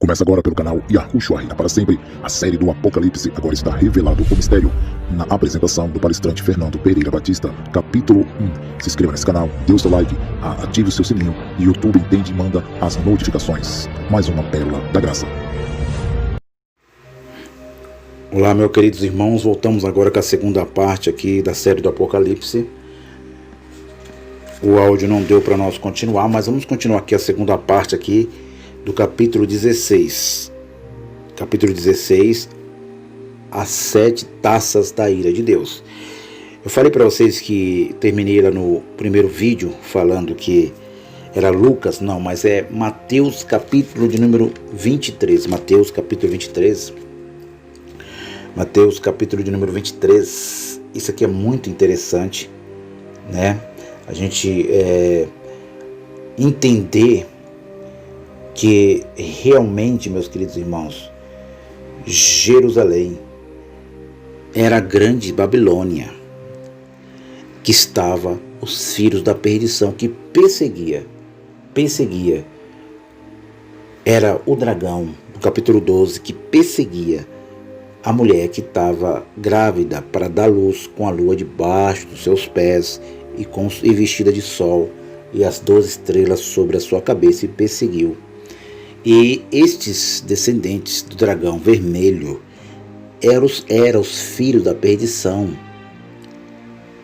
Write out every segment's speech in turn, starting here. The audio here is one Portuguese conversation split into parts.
Começa agora pelo canal Yahushua Reina para Sempre. A série do Apocalipse agora está revelado o mistério na apresentação do palestrante Fernando Pereira Batista, capítulo 1. Se inscreva nesse canal, dê o seu like, ative o seu sininho e o YouTube entende e manda as notificações. Mais uma pérola da graça. Olá, meus queridos irmãos, voltamos agora com a segunda parte aqui da série do Apocalipse. O áudio não deu para nós continuar, mas vamos continuar aqui a segunda parte aqui do capítulo 16. Capítulo 16, as 7 taças da ira de Deus. Eu falei para vocês que terminei lá no primeiro vídeo falando que era Lucas, não, mas é Mateus capítulo de número 23. Mateus capítulo 23. Mateus capítulo de número 23. Isso aqui é muito interessante, né? A gente entender que realmente, meus queridos irmãos, Jerusalém era a grande Babilônia, que estava os filhos da perdição, que perseguia. Era o dragão, do capítulo 12, que perseguia a mulher que estava grávida para dar luz, com a lua debaixo dos seus pés e vestida de sol, e as 12 estrelas sobre a sua cabeça, e perseguiu. E estes descendentes do dragão vermelho eram os filhos da perdição.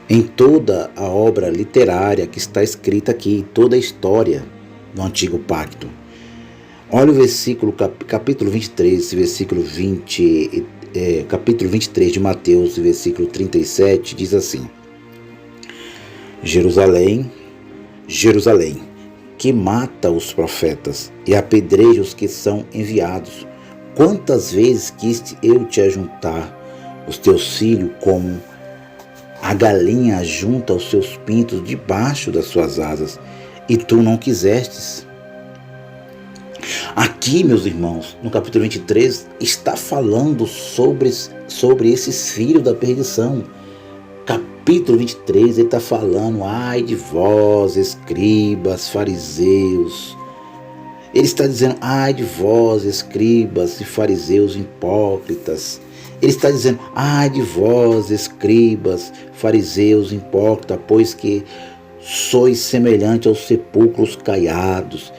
Em toda a obra literária que está escrita aqui, toda a história do Antigo Pacto. Olha o versículo, capítulo 23, versículo 20, capítulo 23 de Mateus, versículo 37, diz assim: Jerusalém, Jerusalém, que mata os profetas e apedreja os que são enviados. Quantas vezes quis eu te ajuntar os teus filhos, como a galinha junta os seus pintos debaixo das suas asas, e tu não quisestes. Aqui, meus irmãos, no capítulo 23, está falando sobre esses filhos da perdição. Capítulo 23, ele está falando: ai de vós, escribas, fariseus. Ele está dizendo: ai de vós, escribas e fariseus hipócritas. Ele está dizendo: ai de vós, escribas, fariseus hipócritas, pois que sois semelhante aos sepulcros caiados,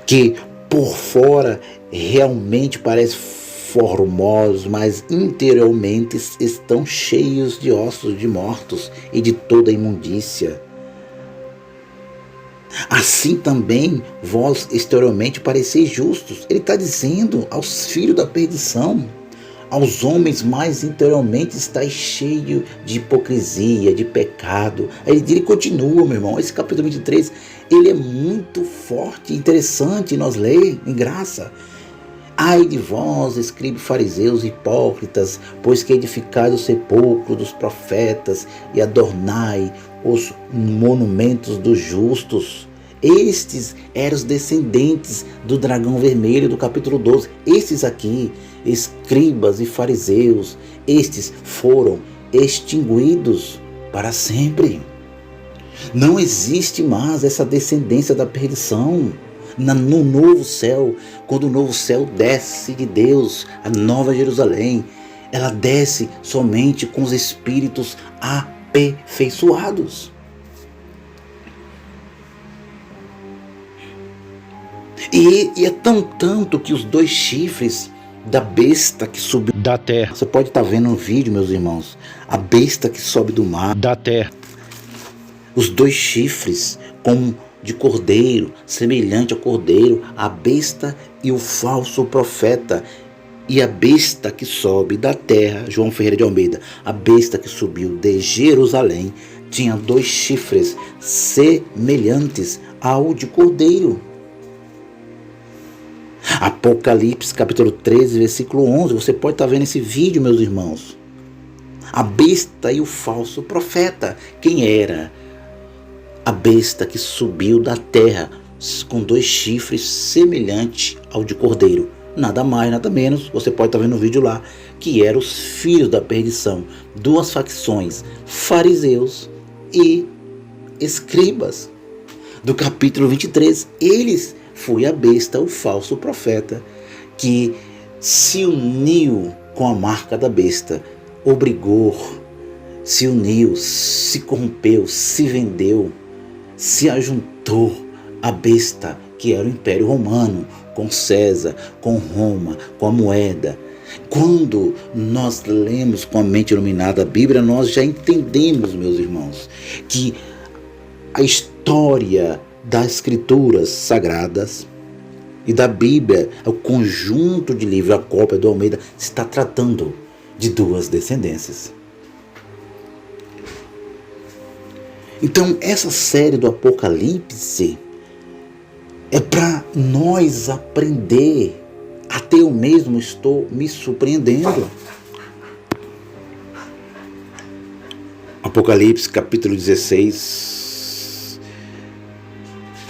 que por fora realmente parece formosos, mas interiormente estão cheios de ossos de mortos e de toda imundícia. Assim também vós exteriormente pareceis justos. Ele está dizendo aos filhos da perdição, aos homens mais interiormente estáis cheio de hipocrisia, de pecado. Aí ele continua, meu irmão, esse capítulo 23, ele é muito forte, interessante nós ler em graça. Ai de vós, escribas e fariseus hipócritas, pois que edificais o sepulcro dos profetas e adornai os monumentos dos justos. Estes eram os descendentes do dragão vermelho do capítulo 12. Estes aqui, escribas e fariseus, estes foram extinguidos para sempre. Não existe mais essa descendência da perdição. No novo céu, quando o novo céu desce de Deus, a nova Jerusalém, ela desce somente com os espíritos aperfeiçoados. E é tanto que os 2 chifres da besta que subiu da terra, você pode estar vendo no vídeo, meus irmãos, a besta que sobe do mar, da terra, os 2 chifres como de cordeiro, semelhante ao cordeiro, a besta e o falso profeta. E a besta que sobe da terra, João Ferreira de Almeida, a besta que subiu de Jerusalém, tinha 2 chifres semelhantes ao de cordeiro. Apocalipse capítulo 13, versículo 11, você pode estar vendo esse vídeo, meus irmãos. A besta e o falso profeta. Quem era? A besta que subiu da terra com 2 chifres semelhante ao de cordeiro. Nada mais, nada menos, você pode estar vendo no vídeo lá, que eram os filhos da perdição. 2 facções, fariseus e escribas. Do capítulo 23, eles foi a besta, o falso profeta, que se uniu com a marca da besta, obrigou, se uniu, se corrompeu, se vendeu, se ajuntou à besta, que era o Império Romano, com César, com Roma, com a moeda. Quando nós lemos com a mente iluminada a Bíblia, nós já entendemos, meus irmãos, que a história das Escrituras Sagradas e da Bíblia, o conjunto de livros, a cópia do Almeida, está tratando de duas descendências. Então, essa série do Apocalipse é para nós aprender. Até eu mesmo estou me surpreendendo. Apocalipse capítulo 16,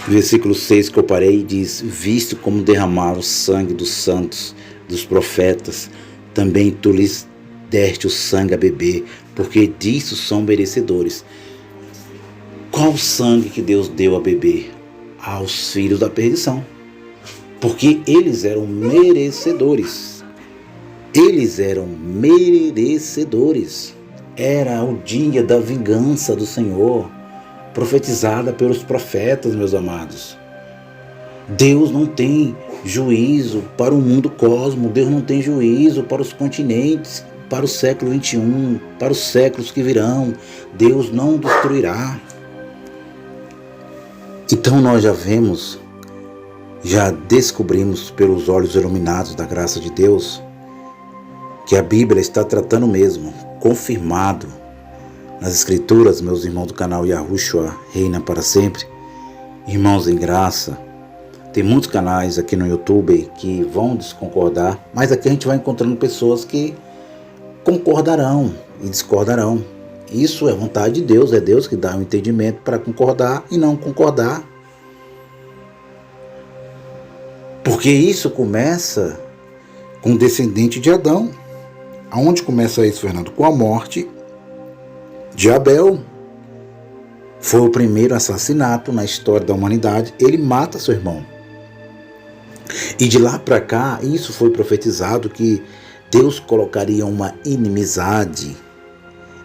versículo 6 que eu parei, diz: visto como derramaram o sangue dos santos, dos profetas, também tu lhes deste o sangue a beber, porque disso são merecedores. Qual o sangue que Deus deu a beber? Aos filhos da perdição. Porque eles eram merecedores. Eles eram merecedores. Era o dia da vingança do Senhor, profetizada pelos profetas, meus amados. Deus não tem juízo para o mundo cosmo, Deus não tem juízo para os continentes, para o século 21, para os séculos que virão. Deus não destruirá. Então nós já descobrimos pelos olhos iluminados da graça de Deus que a Bíblia está tratando mesmo, confirmado nas Escrituras, meus irmãos do canal Yahushua reina para sempre, irmãos em graça. Tem muitos canais aqui no YouTube que vão desconcordar, mas aqui a gente vai encontrando pessoas que concordarão e discordarão. Isso é vontade de Deus, é Deus que dá o entendimento para concordar e não concordar. Porque isso começa com o descendente de Adão. Aonde começa isso, Fernando? Com a morte de Abel. Foi o primeiro assassinato na história da humanidade. Ele mata seu irmão. E de lá para cá, isso foi profetizado que Deus colocaria uma inimizade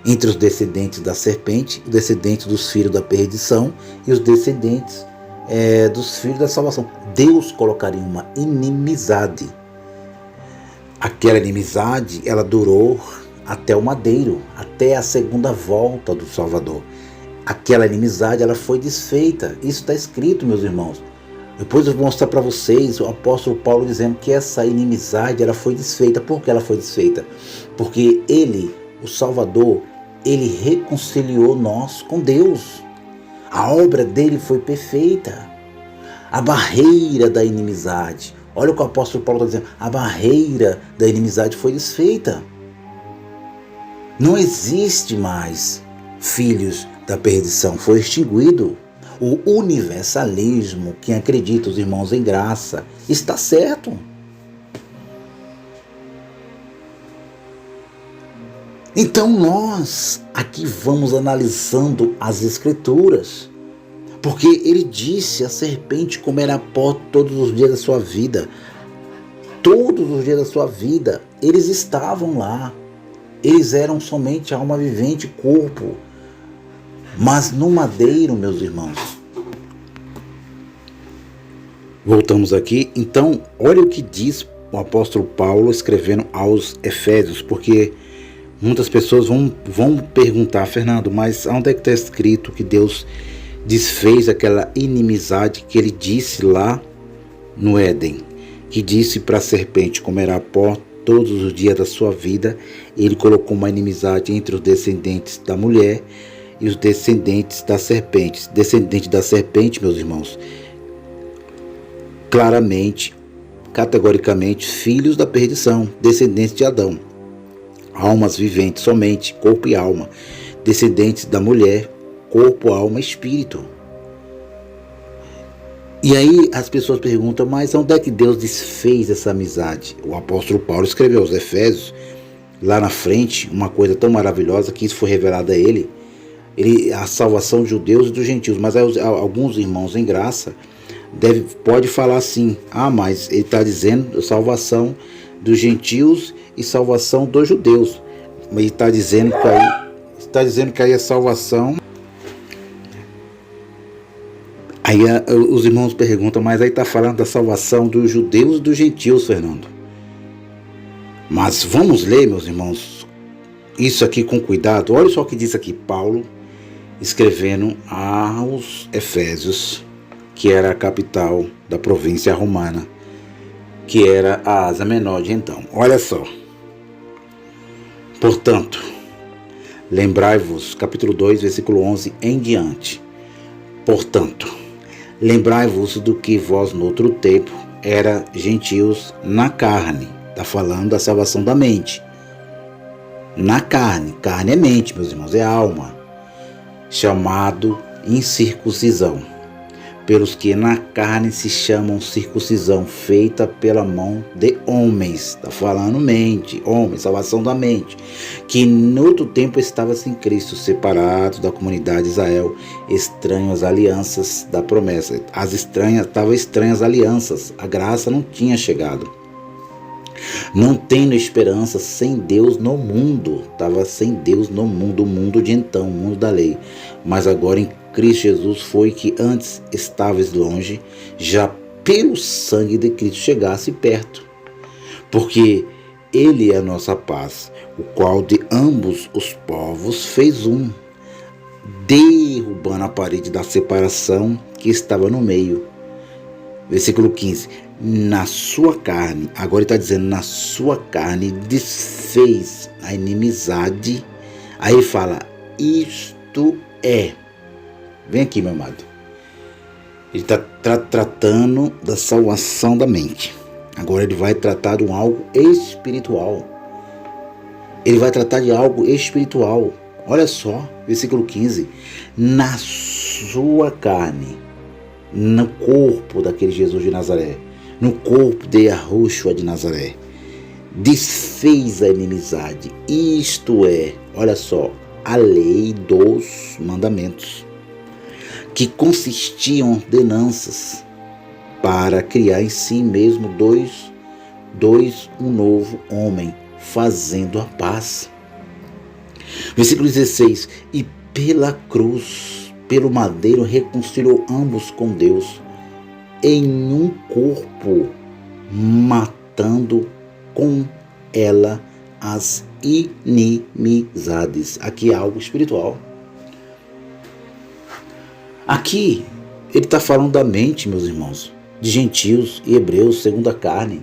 entre os descendentes da serpente, os descendentes dos filhos da perdição e os descendentes dos filhos da salvação. Deus colocaria uma inimizade. Aquela inimizade, ela durou até o madeiro, até a segunda volta do Salvador. Aquela inimizade, ela foi desfeita. Isso está escrito, meus irmãos. Depois eu vou mostrar para vocês o apóstolo Paulo dizendo que essa inimizade, ela foi desfeita. Por que ela foi desfeita? Porque ele, o Salvador, ele reconciliou nós com Deus. A obra dele foi perfeita. A barreira da inimizade. Olha o que o apóstolo Paulo está dizendo. A barreira da inimizade foi desfeita. Não existe mais filhos da perdição. Foi extinguido. O universalismo, quem acredita, os irmãos em graça, está certo. Então nós aqui vamos analisando as Escrituras, porque ele disse: a serpente comerá pó todos os dias da sua vida. Todos os dias da sua vida, eles estavam lá. Eles eram somente alma vivente, corpo. Mas no madeiro, meus irmãos. Voltamos aqui. Então, olha o que diz o apóstolo Paulo escrevendo aos Efésios, porque muitas pessoas vão perguntar: Fernando, mas onde é que está escrito que Deus desfez aquela inimizade que ele disse lá no Éden? Que disse para a serpente: comerá pó todos os dias da sua vida. Ele colocou uma inimizade entre os descendentes da mulher e os descendentes da serpente. Descendente da serpente, meus irmãos, claramente, categoricamente, filhos da perdição, descendentes de Adão. Almas viventes somente, corpo e alma. Descendentes da mulher, corpo, alma e espírito. E aí as pessoas perguntam: mas onde é que Deus desfez essa amizade? O apóstolo Paulo escreveu aos Efésios, lá na frente, uma coisa tão maravilhosa que isso foi revelado a ele, a salvação dos judeus e dos gentios. Mas alguns irmãos em graça pode falar assim, mas ele está dizendo salvação dos gentios e salvação dos judeus. Mas ele está dizendo que aí a salvação. Aí os irmãos perguntam, mas aí está falando da salvação dos judeus e dos gentios, Fernando. Mas vamos ler, meus irmãos, isso aqui com cuidado. Olha só o que diz aqui Paulo, escrevendo aos Efésios, que era a capital da província romana, que era a Ásia Menor de então. Olha só. Portanto, lembrai-vos, capítulo 2, versículo 11 em diante. Portanto, lembrai-vos do que vós no outro tempo era gentios na carne. Está falando da salvação da mente. Na carne. Carne é mente, meus irmãos, é alma. Chamado incircuncisão. Pelos que na carne se chamam circuncisão, feita pela mão de homens. Está falando mente, homem, salvação da mente. Que no outro tempo estava sem Cristo, separados da comunidade de Israel, estranhos às alianças da promessa. Estavam estranhas às alianças, a graça não tinha chegado. Não tendo esperança, sem Deus no mundo. Estava sem Deus no mundo, o mundo de então, o mundo da lei. Mas agora em Cristo Jesus foi que antes estavas longe, já pelo sangue de Cristo chegasse perto. Porque Ele é a nossa paz, o qual de ambos os povos fez um, derrubando a parede da separação que estava no meio. Versículo 15. Na sua carne, agora ele está dizendo, na sua carne desfez a inimizade. Aí ele fala, isto é. Vem aqui, meu amado. Ele está tratando da salvação da mente. Agora ele vai tratar de algo espiritual. Ele vai tratar de algo espiritual. Olha só, versículo 15. Na sua carne, no corpo daquele Jesus de Nazaré, no corpo de Yahushua de Nazaré, desfez a inimizade. Isto é, olha só, a lei dos mandamentos, que consistiam em ordenanças para criar em si mesmo um novo homem, fazendo a paz. Versículo 16. E pela cruz, pelo madeiro, reconciliou ambos com Deus em um corpo, matando com ela as inimizades. Aqui é algo espiritual. Aqui ele está falando da mente, meus irmãos, de gentios e hebreus segundo a carne.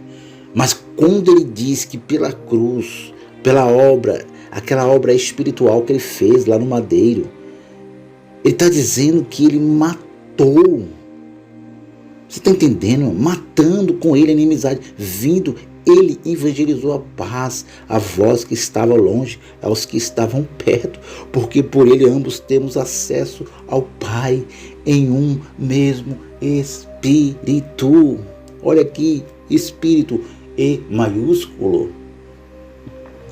Mas quando ele diz que pela cruz, pela obra, aquela obra espiritual que ele fez lá no madeiro, ele está dizendo que ele matou. Você está entendendo? Matando com ele a inimizade. Vindo, ele evangelizou a paz a vós que estavam longe, aos que estavam perto, porque por ele ambos temos acesso ao Pai em um mesmo Espírito. Olha aqui, Espírito E maiúsculo.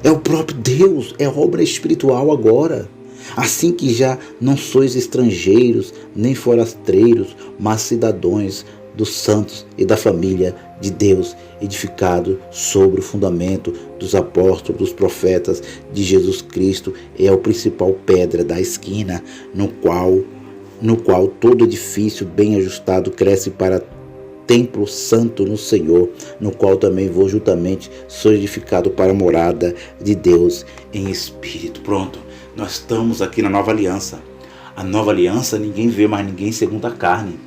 É o próprio Deus, é obra espiritual agora. Assim que já não sois estrangeiros, nem forasteiros, mas cidadãos dos santos e da família de Deus, edificado sobre o fundamento dos apóstolos, dos profetas, de Jesus Cristo, é a principal pedra da esquina, no qual todo edifício bem ajustado cresce para templo santo no Senhor, no qual também vou juntamente sou edificado para a morada de Deus em espírito. Pronto, nós estamos aqui na nova aliança. A nova aliança, ninguém vê mais ninguém segundo a carne.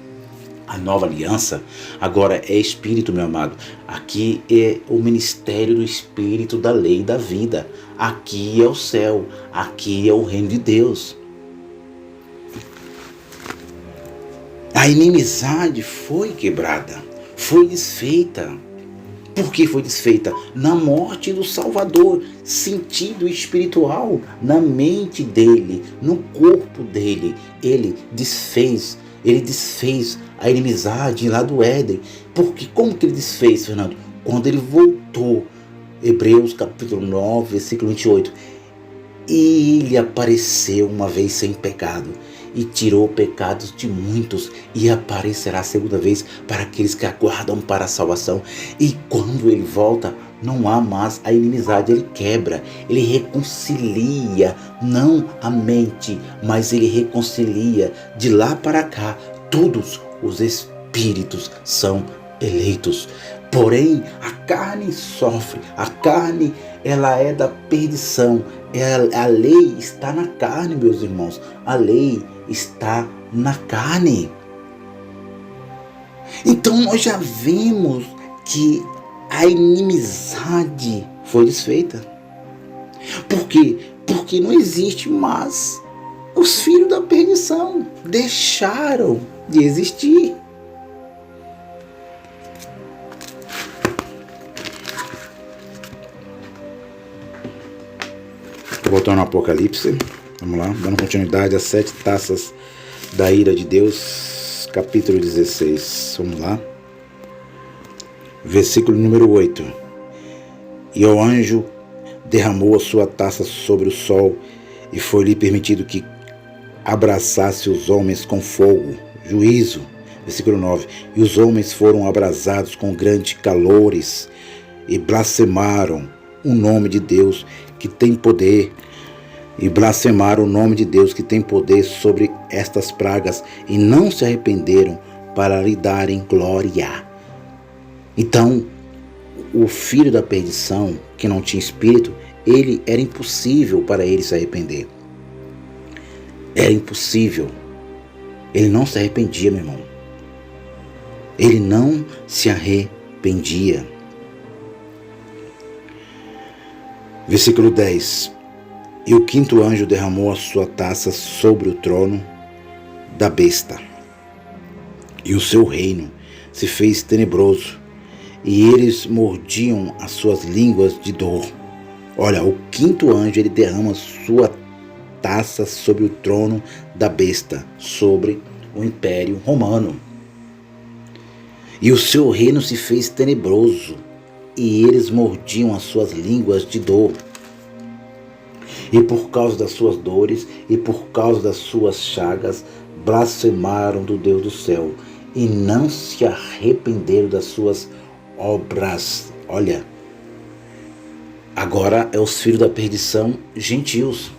A nova aliança agora é espírito, meu amado. Aqui é o ministério do espírito, da lei e da vida. Aqui é o céu, aqui é o reino de Deus. A inimizade foi quebrada, foi desfeita. Por que foi desfeita? Na morte do Salvador, sentido espiritual, na mente dele, no corpo dele. Ele desfez a inimizade lá do Éden. Porque como que ele desfez, Fernando? Quando ele voltou, Hebreus capítulo 9, versículo 28, ele apareceu uma vez sem pecado. e tirou pecados de muitos, e aparecerá a segunda vez para aqueles que aguardam para a salvação. E quando ele volta, não há mais a inimizade, ele quebra, ele reconcilia, não a mente, mas ele reconcilia de lá para cá. Todos os espíritos são eleitos. Porém, a carne sofre, a carne ela é da perdição, a lei está na carne, meus irmãos, a lei está na carne. Então nós já vimos que a inimizade foi desfeita. Por quê? Porque não existe mais. Os filhos da perdição deixaram de existir. Voltando ao Apocalipse, vamos lá, dando continuidade às 7 taças da ira de Deus, capítulo 16, vamos lá. Versículo número 8. E o anjo derramou a sua taça sobre o sol, e foi-lhe permitido que abraçasse os homens com fogo, juízo. Versículo 9. E os homens foram abrasados com grandes calores, e blasfemaram o nome de Deus que tem poder, e blasfemaram o nome de Deus que tem poder sobre estas pragas, e não se arrependeram para lhe darem glória. Então, o filho da perdição, que não tinha espírito, era impossível para ele se arrepender. Era impossível. Ele não se arrependia, meu irmão. Ele não se arrependia. Versículo 10. E o quinto anjo derramou a sua taça sobre o trono da besta, e o seu reino se fez tenebroso, e eles mordiam as suas línguas de dor. Olha, o quinto anjo, ele derrama sua taça sobre o trono da besta, sobre o Império Romano. E o seu reino se fez tenebroso, e eles mordiam as suas línguas de dor. E por causa das suas dores e por causa das suas chagas, blasfemaram do Deus do céu, e não se arrependeram das suas obras. Olha, agora é os filhos da perdição gentios.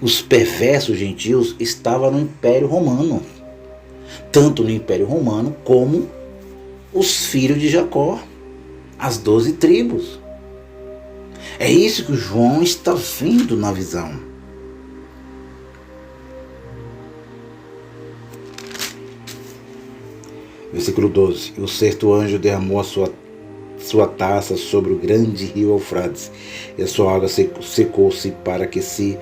Os perversos gentios estavam no Império Romano, tanto no Império Romano como os filhos de Jacó, as 12 tribos. É isso que o João está vendo na visão. Versículo 12. E o sexto anjo derramou a sua taça sobre o grande rio Eufrates, e a sua água secou-se para que se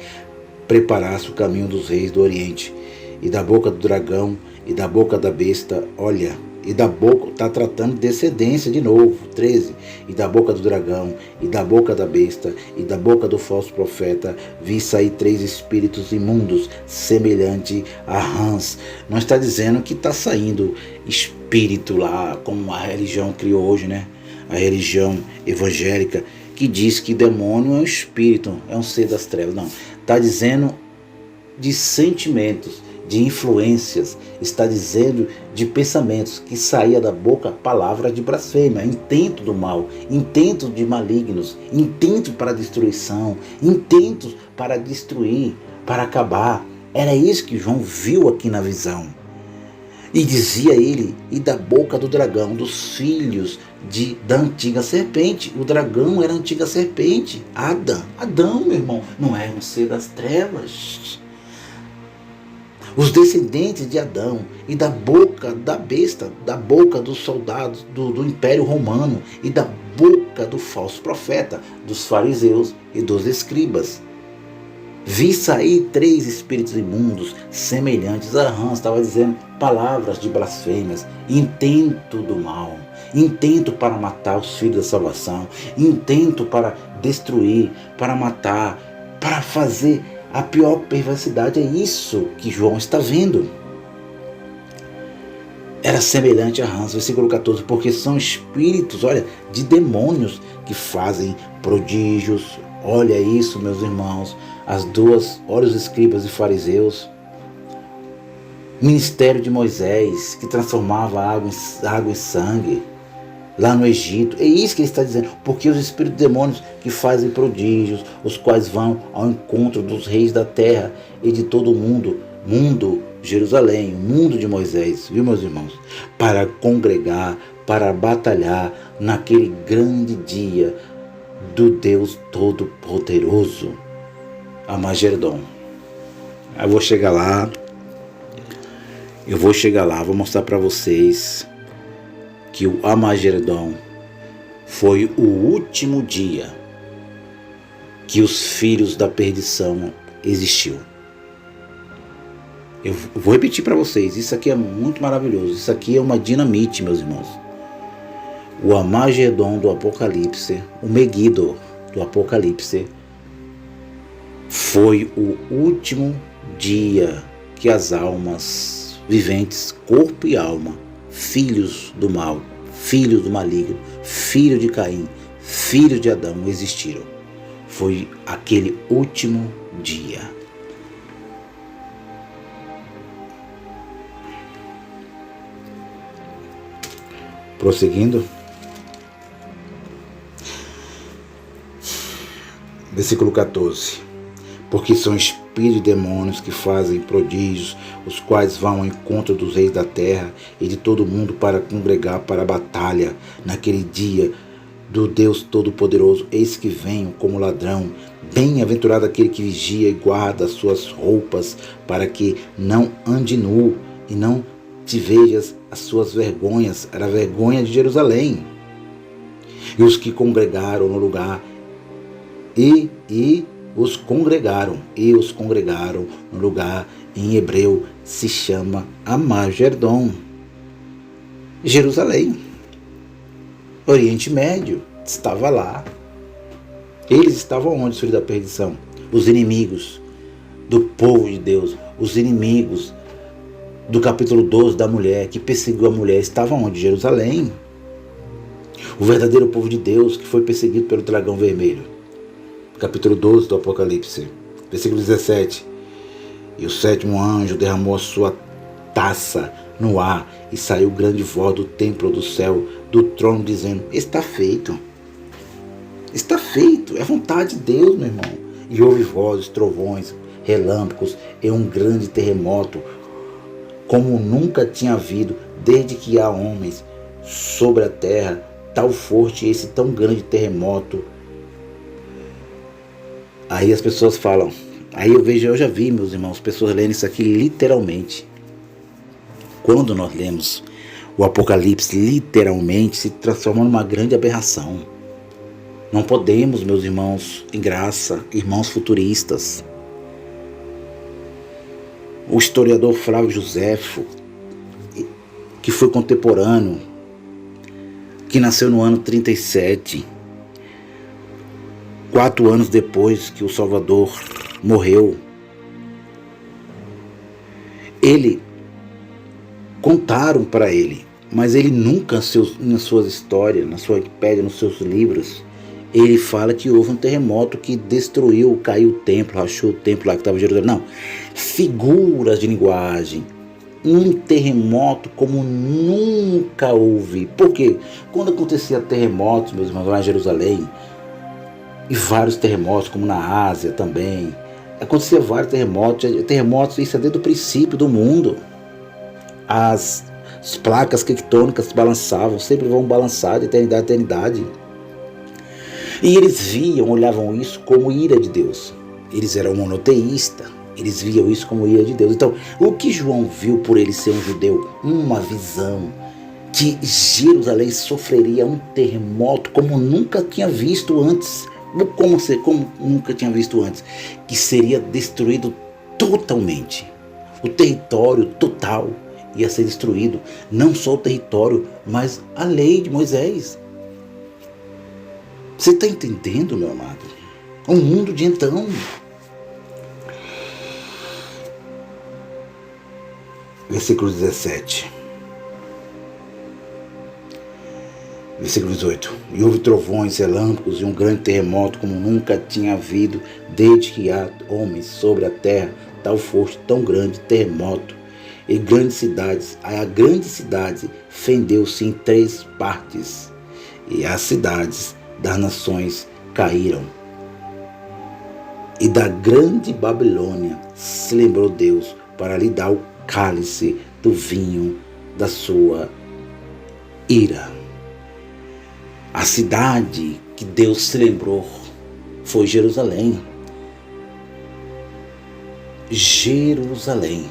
preparasse o caminho dos reis do Oriente. E da boca do dragão e da boca da besta, olha, e da boca, está tratando de descendência de novo, 13, e da boca do dragão, e da boca da besta, e da boca do falso profeta, vi sair 3 espíritos imundos, semelhante a rãs. Não está dizendo que está saindo espírito lá, como a religião criou hoje, né? A religião evangélica, que diz que demônio é um espírito, é um ser das trevas. Não, está dizendo de sentimentos, de influências, está dizendo de pensamentos, que saía da boca palavras de blasfêmia, intento do mal, intento de malignos, intento para destruição, intentos para destruir, para acabar. Era isso que João viu aqui na visão. E dizia ele, e da boca do dragão, dos filhos da antiga serpente. O dragão era a antiga serpente, Adão, meu irmão, não era um ser das trevas. Os descendentes de Adão, e da boca da besta, da boca dos soldados do Império Romano, e da boca do falso profeta, dos fariseus e dos escribas. Vi sair 3 espíritos imundos, semelhantes a rãs, estava dizendo palavras de blasfêmias, intento do mal, intento para matar os filhos da salvação, intento para destruir, para matar, para fazer a pior perversidade. É isso que João está vendo. Era semelhante a rãs, versículo 14, porque são espíritos, olha, de demônios que fazem prodígios, Olha isso, meus irmãos, olha os escribas e fariseus, ministério de Moisés, que transformava água em sangue, lá no Egito. É isso que ele está dizendo, porque os espíritos demônios que fazem prodígios, os quais vão ao encontro dos reis da terra e de todo o mundo, Jerusalém, o mundo de Moisés, viu, meus irmãos? Para congregar, para batalhar naquele grande dia do Deus Todo-Poderoso, Amagedon. Eu vou chegar lá, vou mostrar para vocês que o Amagedon foi o último dia que os filhos da perdição existiu. Eu vou repetir para vocês, isso aqui é muito maravilhoso, isso aqui é uma dinamite, meus irmãos. O Amagedon do Apocalipse, o Megiddo do Apocalipse, foi o último dia que as almas viventes, corpo e alma, filhos do mal, filhos do maligno, filho de Caim, filhos de Adão, existiram. Foi aquele último dia. Prosseguindo. Versículo 14. Porque são espíritos e demônios que fazem prodígios, os quais vão ao encontro dos reis da terra e de todo mundo para congregar para a batalha naquele dia do Deus Todo-Poderoso. Eis que venho como ladrão. Bem-aventurado aquele que vigia e guarda as suas roupas, para que não ande nu e não te vejas as suas vergonhas. Era a vergonha de Jerusalém. E os que congregaram no lugar os congregaram no lugar, em hebreu se chama Amagedon. Jerusalém, Oriente Médio, estava lá. Eles estavam onde, os filhos da perdição? Os inimigos do povo de Deus, os inimigos do capítulo 12 da mulher, que perseguiu a mulher, estavam onde? Jerusalém. O verdadeiro povo de Deus, que foi perseguido pelo dragão vermelho. Capítulo 12 do Apocalipse, versículo 17. E o sétimo anjo derramou a sua taça no ar, e saiu grande voz do templo do céu, do trono, dizendo: está feito. Está feito. É vontade de Deus, meu irmão. E houve vozes, trovões, relâmpagos e um grande terremoto, como nunca tinha havido, desde que há homens sobre a terra, tal forte esse tão grande terremoto. Aí as pessoas falam, eu já vi, meus irmãos, pessoas lendo isso aqui literalmente. Quando nós lemos o Apocalipse literalmente, se transforma numa grande aberração. Não podemos, meus irmãos, em graça, irmãos futuristas. O historiador Flávio Joséfo, que foi contemporâneo, que nasceu no ano 37, 4 anos depois que o Salvador morreu, contaram para ele, mas ele nunca, nas suas histórias, na sua Wikipédia, nos seus livros, ele fala que houve um terremoto que caiu o templo, rachou o templo lá que estava em Jerusalém. Não, figuras de linguagem, um terremoto como nunca houve. Por quê? Quando acontecia terremotos, meus irmãos, lá em Jerusalém, e vários terremotos, como na Ásia também, acontecia vários terremotos, isso é desde o princípio do mundo. As placas tectônicas balançavam, sempre vão balançar de eternidade a eternidade. E eles olhavam isso como ira de Deus. Eles eram monoteístas, eles viam isso como ira de Deus. Então, o que João viu por ele ser um judeu? Uma visão que Jerusalém sofreria um terremoto como nunca tinha visto antes. Como nunca tinha visto antes, que seria destruído totalmente. O território total ia ser destruído, não só o território, mas a lei de Moisés. Você está entendendo, meu amado? O mundo de então. Versículo 17. Versículo 18. E houve trovões, relâmpagos e um grande terremoto como nunca tinha havido desde que há homens sobre a terra. Tal foste tão grande terremoto e grandes cidades. A grande cidade fendeu-se em 3 partes e as cidades das nações caíram. E da grande Babilônia se lembrou Deus para lhe dar o cálice do vinho da sua ira. A cidade que Deus se lembrou foi Jerusalém. Jerusalém.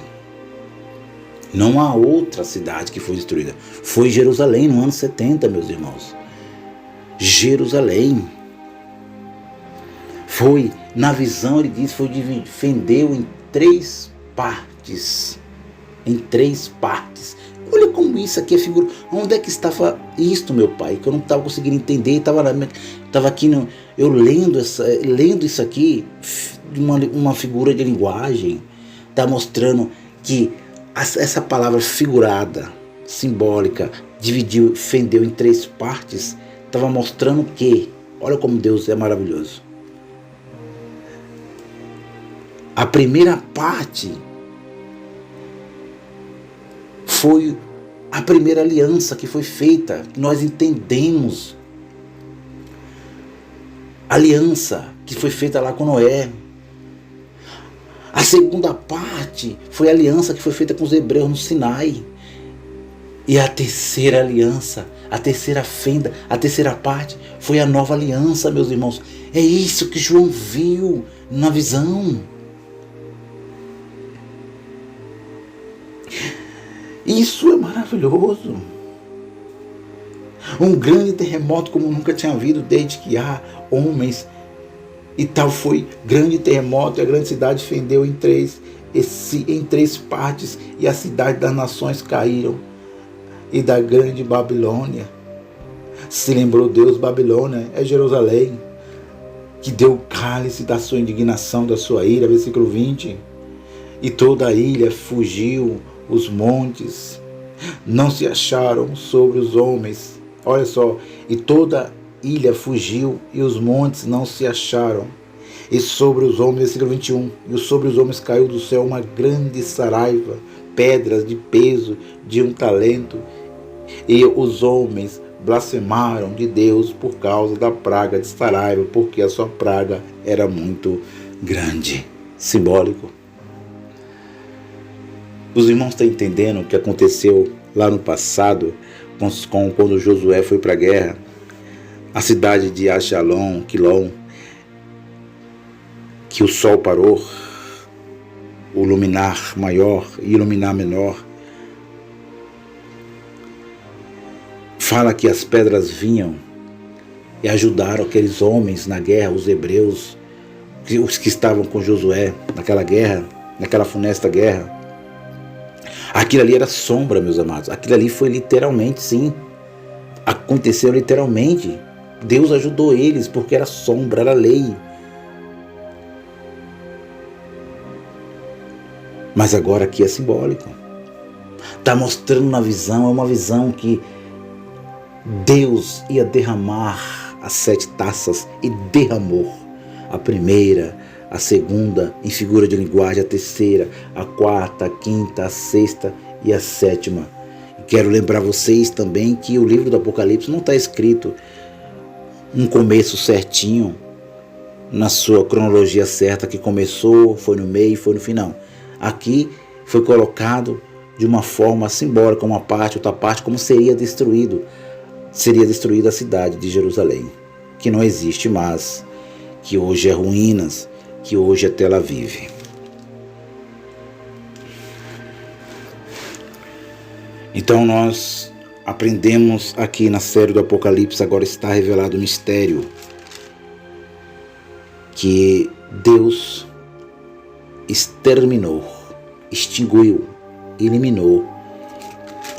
Não há outra cidade que foi destruída. Foi Jerusalém no ano 70, meus irmãos. Jerusalém. Foi, na visão ele diz, fendeu em 3 partes. Em 3 partes. Olha como isso aqui é figura. Onde é que estava isto, meu pai? Que eu não estava conseguindo entender. Estava aqui, eu lendo isso aqui, uma figura de linguagem. Está mostrando que essa palavra figurada, simbólica, fendeu em 3 partes. Estava mostrando que, olha como Deus é maravilhoso. A primeira parte foi a primeira aliança que foi feita, que nós entendemos. Aliança que foi feita lá com Noé. A segunda parte foi a aliança que foi feita com os hebreus no Sinai. E a terceira aliança, a terceira fenda, a terceira parte foi a nova aliança, meus irmãos. É isso que João viu na visão. Isso é maravilhoso. Um grande terremoto como nunca tinha havido desde que há homens. E tal foi grande terremoto, e a grande cidade fendeu em 3 partes, e a cidade das nações caíram. E da grande Babilônia se lembrou Deus. Babilônia é Jerusalém, que deu o cálice da sua indignação, da sua ira. Versículo 20. E toda a ilha fugiu, os montes não se acharam sobre os homens. Olha só, e toda ilha fugiu e os montes não se acharam. E sobre os homens, versículo 21, e sobre os homens caiu do céu uma grande saraiva, pedras de peso de 1 talento. E os homens blasfemaram de Deus por causa da praga de saraiva, porque a sua praga era muito grande. Simbólico. Os irmãos estão entendendo o que aconteceu lá no passado, quando Josué foi para a guerra. A cidade de Ajalon, Quilom, que o sol parou, o luminar maior e o luminar menor. Fala que as pedras vinham e ajudaram aqueles homens na guerra, os hebreus, os que estavam com Josué naquela guerra, naquela funesta guerra. Aquilo ali era sombra, meus amados. Aquilo ali foi literalmente, sim. Aconteceu literalmente. Deus ajudou eles porque era sombra, era lei. Mas agora aqui é simbólico. Está mostrando na visão, é uma visão que Deus ia derramar as 7 taças e derramou. A primeira, a segunda em figura de linguagem, a terceira, a quarta, a quinta, a sexta e a 7ª. Quero lembrar vocês também que o livro do Apocalipse não está escrito um começo certinho, na sua cronologia certa, que começou, foi no meio e foi no final. Aqui foi colocado de uma forma simbólica, uma parte, outra parte, como seria destruída a cidade de Jerusalém, que não existe mais, que hoje é ruínas, que hoje é Tel Aviv. Então nós aprendemos aqui na série do Apocalipse, agora está revelado o mistério, que Deus exterminou, extinguiu, eliminou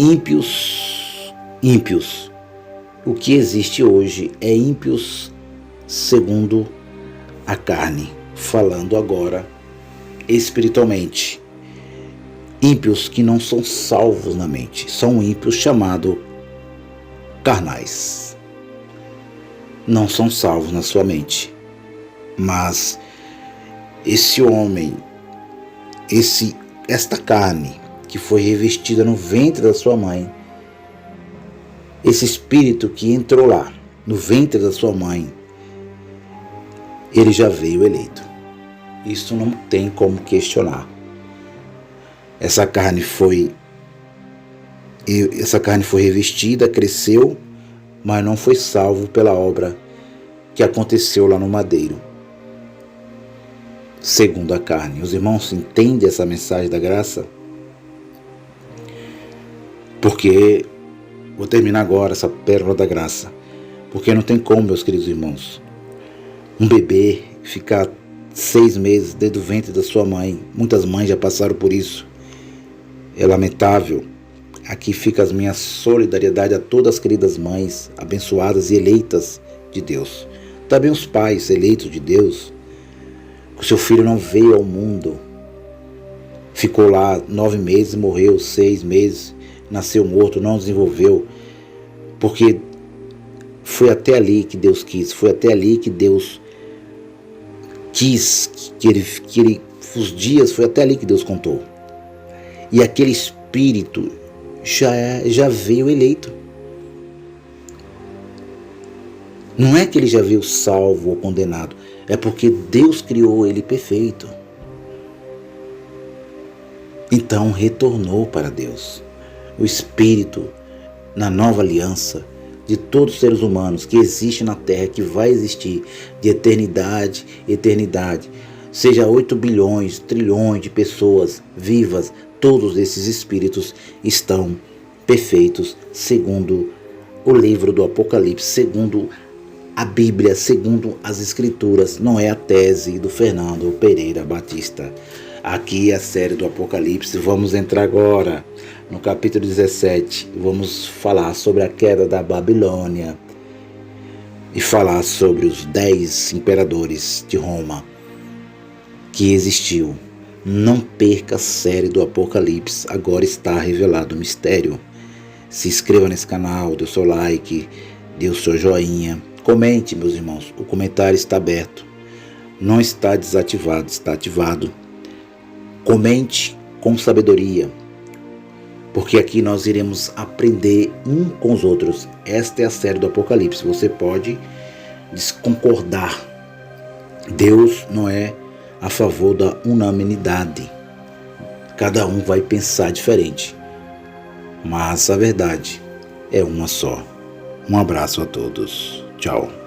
ímpios. O que existe hoje é ímpios segundo a carne, falando agora espiritualmente. Ímpios que não são salvos na mente, são ímpios chamados carnais. não são salvos na sua mente. Mas esse homem, esta carne que foi revestida no ventre da sua mãe, esse espírito que entrou lá no ventre da sua mãe, ele já veio eleito. Isso não tem como questionar. Essa carne foi revestida, cresceu, mas não foi salvo pela obra que aconteceu lá no madeiro, segundo a carne. Os irmãos entendem essa mensagem da graça? Porque, vou terminar agora essa pérola da graça, porque não tem como, meus queridos irmãos, um bebê ficar 6 meses dentro do ventre da sua mãe. Muitas mães já passaram por isso. É lamentável. Aqui fica a minha solidariedade a todas as queridas mães, abençoadas e eleitas de Deus. Também os pais eleitos de Deus, que o seu filho não veio ao mundo, ficou lá 9 meses, morreu 6 meses, nasceu morto, não desenvolveu, porque foi até ali que Deus quis, foi até ali que Deus quis, os dias foi até ali que Deus contou. E aquele espírito já veio eleito. Não é que ele já veio salvo ou condenado, é porque Deus criou ele perfeito. Então retornou para Deus. O espírito na nova aliança de todos os seres humanos que existe na Terra, que vai existir de eternidade, seja 8 bilhões, trilhões de pessoas vivas, todos esses espíritos estão perfeitos, segundo o livro do Apocalipse, segundo a Bíblia, segundo as Escrituras. Não é a tese do Fernando Pereira Batista. Aqui é a série do Apocalipse. Vamos entrar agora no capítulo 17. Vamos falar sobre a queda da Babilônia e falar sobre os 10 imperadores de Roma que existiu. Não perca a série do Apocalipse. Agora está revelado o mistério. Se inscreva nesse canal, dê o seu like, dê o seu joinha. Comente, meus irmãos. O comentário está aberto. Não está desativado, está ativado. Comente com sabedoria, porque aqui nós iremos aprender um com os outros. Esta é a série do Apocalipse. Você pode desconcordar. Deus não é a favor da unanimidade. Cada um vai pensar diferente. Mas a verdade é uma só. Um abraço a todos. Tchau.